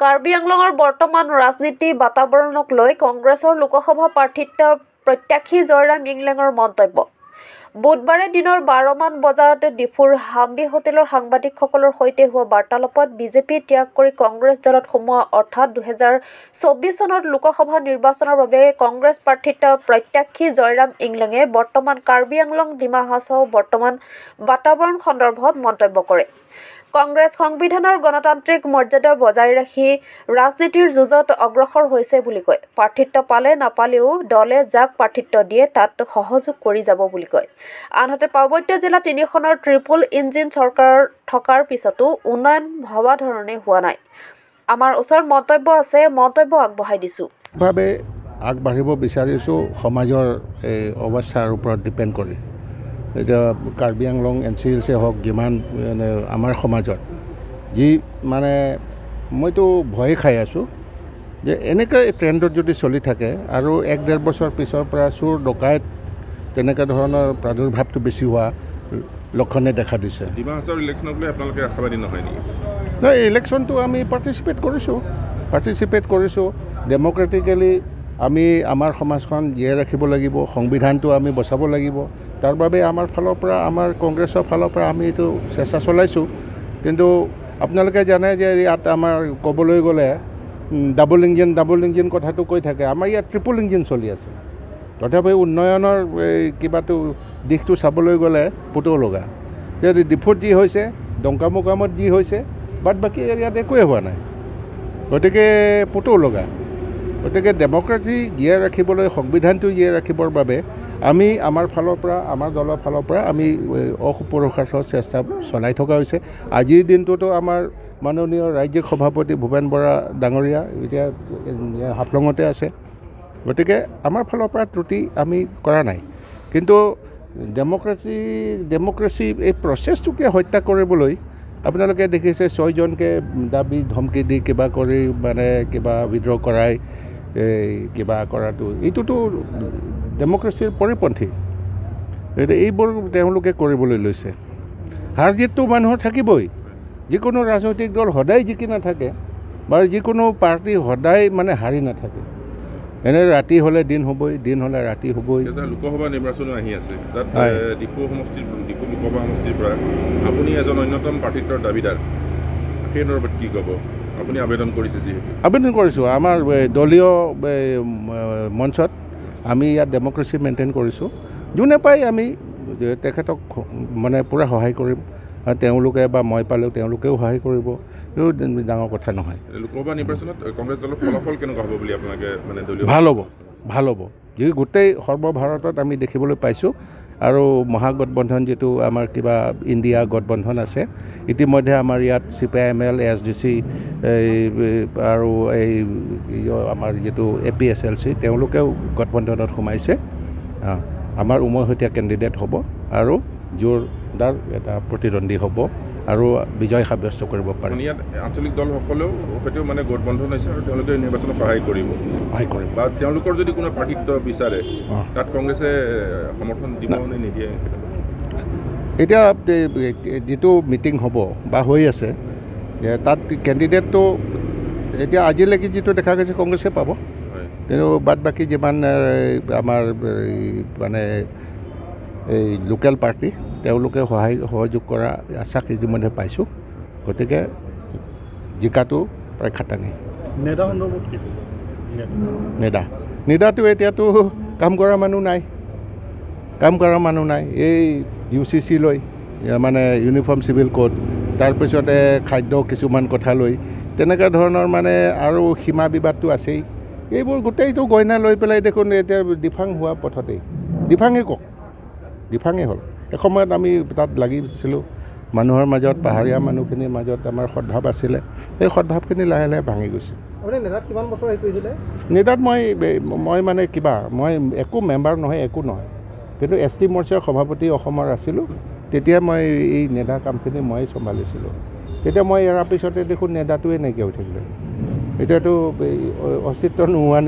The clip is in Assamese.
কাৰ্বি আংলঙৰ বৰ্তমান ৰাজনীতি বাতাবৰণক লৈ কংগ্ৰেছৰ লোকসভা প্ৰাৰ্থিত্বৰ প্ৰত্যাশী জয়ৰাম ইংলেঙৰ মন্তব্য। বুধবাৰে দিনৰ 12মান বজাত ডিফুৰ হাম্বি হোটেলৰ সাংবাদিকসকলৰ সৈতে হোৱা বাৰ্তালাপত বিজেপি ত্যাগ কৰি কংগ্ৰেছ দলত সোমোৱা অৰ্থাৎ 2024 চনত লোকসভা নিৰ্বাচনৰ বাবে কংগ্ৰেছ প্ৰাৰ্থিত্বৰ প্ৰত্যাশী জয়ৰাম ইংলেঙে বৰ্তমান কাৰ্বি আংলং ডিমা হাছাও বৰ্তমান বাতাবৰণ সন্দৰ্ভত মন্তব্য কৰে। কংগ্ৰেছ সংবিধানৰ গণতান্ত্ৰিক মৰ্যাদা বজাই ৰাখি ৰাজনীতিৰ যুঁজত অগ্ৰসৰ হৈছে বুলি কয়। প্ৰাৰ্থিত্ব পালে নাপালেও দলে যাক প্ৰাৰ্থিত্ব দিয়ে তাত সহযোগ কৰি যাব বুলি কয়। আনহাতে পাৰ্বত্য জিলা 3খনৰ ট্ৰিপল ইঞ্জিন চৰকাৰ থকাৰ পিছতো উন্নয়ন ভবা ধৰণে হোৱা নাই। আমাৰ ওচৰত মন্তব্য আছে, মন্তব্য আগবঢ়াই দিছো। ভাবে আগবাঢ়িব বিচাৰিছোঁ সমাজৰ এই অৱস্থাৰ ওপৰত ডিপেণ্ড কৰি। এতিয়া কাৰ্বি আংলং NCLC হওক যিমান আমাৰ সমাজত যি মানে মইতো ভয়ে খাই আছোঁ যে এনেকৈ ট্ৰেণ্ডত যদি চলি থাকে আৰু 1-1.5 বছৰ পিছৰ পৰা চোৰ ডকাইত তেনেকুৱা ধৰণৰ প্ৰাদুৰ্ভাৱটো বেছি হোৱা লক্ষণে দেখা দিছে। ডিমা হাছাওৰ ইলেকশ্যনক লৈ আপোনালোকে আশাবাদী নহয় নেকি? নাই, ইলেকশ্যনটো আমি পাৰ্টিচিপেট কৰিছোঁ ডেম'ক্ৰেটিকেলি। আমি আমাৰ সমাজখন জীয়াই ৰাখিব লাগিব, সংবিধানটো আমি বচাব লাগিব। তাৰ বাবে আমাৰ ফালৰ পৰা, আমাৰ কংগ্ৰেছৰ ফালৰ পৰা আমি এইটো চেষ্টা চলাইছোঁ। কিন্তু আপোনালোকে জানে যে ইয়াত আমাৰ ক'বলৈ গ'লে ডাবল ইঞ্জিন কথাটো কৈ থাকে। আমাৰ ইয়াত ট্ৰিপল ইঞ্জিন চলি আছে। তথাপি উন্নয়নৰ কিবাটো দিশটো চাবলৈ গ'লে পুতৌ লগা। যে ডিফুত যি হৈছে, ডংকামুকামত যি হৈছে, বাদ বাকী এৰিয়াত একোৱে হোৱা নাই। গতিকে পুতৌ লগা। গতিকে ডেম'ক্ৰেচি জীয়াই ৰাখিবলৈ, সংবিধানটো জীয়াই ৰাখিবৰ বাবে আমি আমাৰ ফালৰ পৰা, আমাৰ দলৰ ফালৰ পৰা আমি অপৰিহাৰ্য চেষ্টা চলাই থকা হৈছে। আজিৰ দিনটোতো আমাৰ মাননীয় ৰাজ্যিক সভাপতি ভূপেন বৰা ডাঙৰীয়া এতিয়া হাফলঙতে আছে। গতিকে আমাৰ ফালৰ পৰা ত্ৰুটি আমি কৰা নাই। কিন্তু ডেম'ক্ৰেচি এই প্ৰচেছটোকে হত্যা কৰিবলৈ আপোনালোকে দেখিছে 6জনকে দাবী ধমকি দি কিবা কৰি মানে কিবা বিদ্ৰোহ কৰাই কিবা কৰাটো, এইটোতো ডেম'ক্ৰেচিৰ পৰিপন্থী। এইবোৰ তেওঁলোকে কৰিবলৈ লৈছে। হাৰ জিতটো মানুহৰ থাকিবই। যিকোনো ৰাজনৈতিক দল সদায় জিকি নাথাকে বা যিকোনো পাৰ্টি সদায় মানে হাৰি নাথাকে। এনে ৰাতি হ'লে দিন হ'বই, দিন হ'লে ৰাতি হ'বই। লোকসভা নিৰ্বাচনো আহি আছে, তাত ডিফু লোকসভা সমষ্টিৰ পৰা আপুনি এজন অন্যতম প্ৰাৰ্থিত্বৰ দাবীদাৰ, সেই সন্দৰ্ভত কি ক'ব? আপুনি আবেদন কৰিছে যিহেতু? আবেদন কৰিছোঁ আমাৰ দলীয় মঞ্চত। আমি ইয়াত ডেম'ক্ৰেচি মেইনটেইন কৰিছোঁ। যোনে পাই আমি তেখেতক মানে পূৰা সহায় কৰিম। তেওঁলোকে বা মই পালেও তেওঁলোকেও সহায় কৰিব। এইটো ডাঙৰ কথা নহয়। লোকসভা নিৰ্বাচনত কংগ্ৰেছ দলৰ ফলাফল কেনেকুৱা হ'ব বুলি আপোনালোকে মানে দলীয়? ভাল হ'ব। যি গোটেই সৰ্বভাৰতত আমি দেখিবলৈ পাইছোঁ। আৰু মহাগঠবন্ধন যিটো আমাৰ কিবা ইণ্ডিয়া গঠবন্ধন আছে, ইতিমধ্যে আমাৰ ইয়াত CPI-ML, SDC আৰু এই আমাৰ যিটো APSLC তেওঁলোকেও গঠবন্ধনত সোমাইছে। আমাৰ উমৈহতীয়া কেণ্ডিডেট হ'ব আৰু জোৰদাৰ এটা প্ৰতিদ্বন্দ্বী হ'ব আৰু বিজয় সাব্যস্ত কৰিব পাৰে। ইয়াত আঞ্চলিক দলসকলেও হয়তো মানে গঠবন্ধন হৈছে আৰু তেওঁলোকে নিৰ্বাচনত সহায় কৰিব বা তেওঁলোকৰ যদি কোনো প্ৰাৰ্থিত্ব বিচাৰে তাত কংগ্ৰেছে সমৰ্থন দিব নে নিদিয়ে? এতিয়া যিটো মিটিং হ'ব বা হৈ আছে তাত কেণ্ডিডেটটো এতিয়া আজিলৈকে যিটো দেখা গৈছে কংগ্ৰেছে পাব। কিন্তু বাদ বাকী যিমান আমাৰ মানে এই লোকেল পাৰ্টি তেওঁলোকে সহযোগ কৰা আশ্বাস ইতিমধ্যে পাইছোঁ। গতিকে জিকাটো প্ৰায় খাটাঙি। নেতা সন্দৰ্ভত কি? নেতাটো এতিয়াতো কাম কৰা মানুহ নাই। এই UCC লৈ মানে ইউনিফৰ্ম চিভিল কোড, তাৰপিছতে খাদ্য কিছুমান কথা লৈ তেনেকুৱা ধৰণৰ মানে আৰু সীমা বিবাদটো আছেই। এইবোৰ গোটেইটো গইনা লৈ পেলাই দেখোন এতিয়া ডিফাং হোৱা পথতেই। ডিফাঙেই হ'ল। এসময়ত আমি তাত লাগিছিলোঁ মানুহৰ মাজত, পাহাৰীয়া মানুহখিনিৰ মাজত আমাৰ সদ্ভাৱ আছিলে। সেই সদ্ভাৱখিনি লাহে লাহে ভাঙি গৈছে। আপুনি নেতাত কিমান বছৰ হেৰি কৰিছিলে? নেতাত মই মানে মই একো মেম্বাৰ নহয়, একো নহয়। কিন্তু ST মৰ্চাৰ সভাপতি অসমৰ আছিলোঁ। তেতিয়া মই এই নেতা কামখিনি মই চম্ভালিছিলোঁ। তেতিয়া মই এৰাৰ পিছতে দেখোন নেতাটোৱে নাইকিয়া হৈ থাকিলে। এতিয়াতো অস্তিত্ব নোহোৱা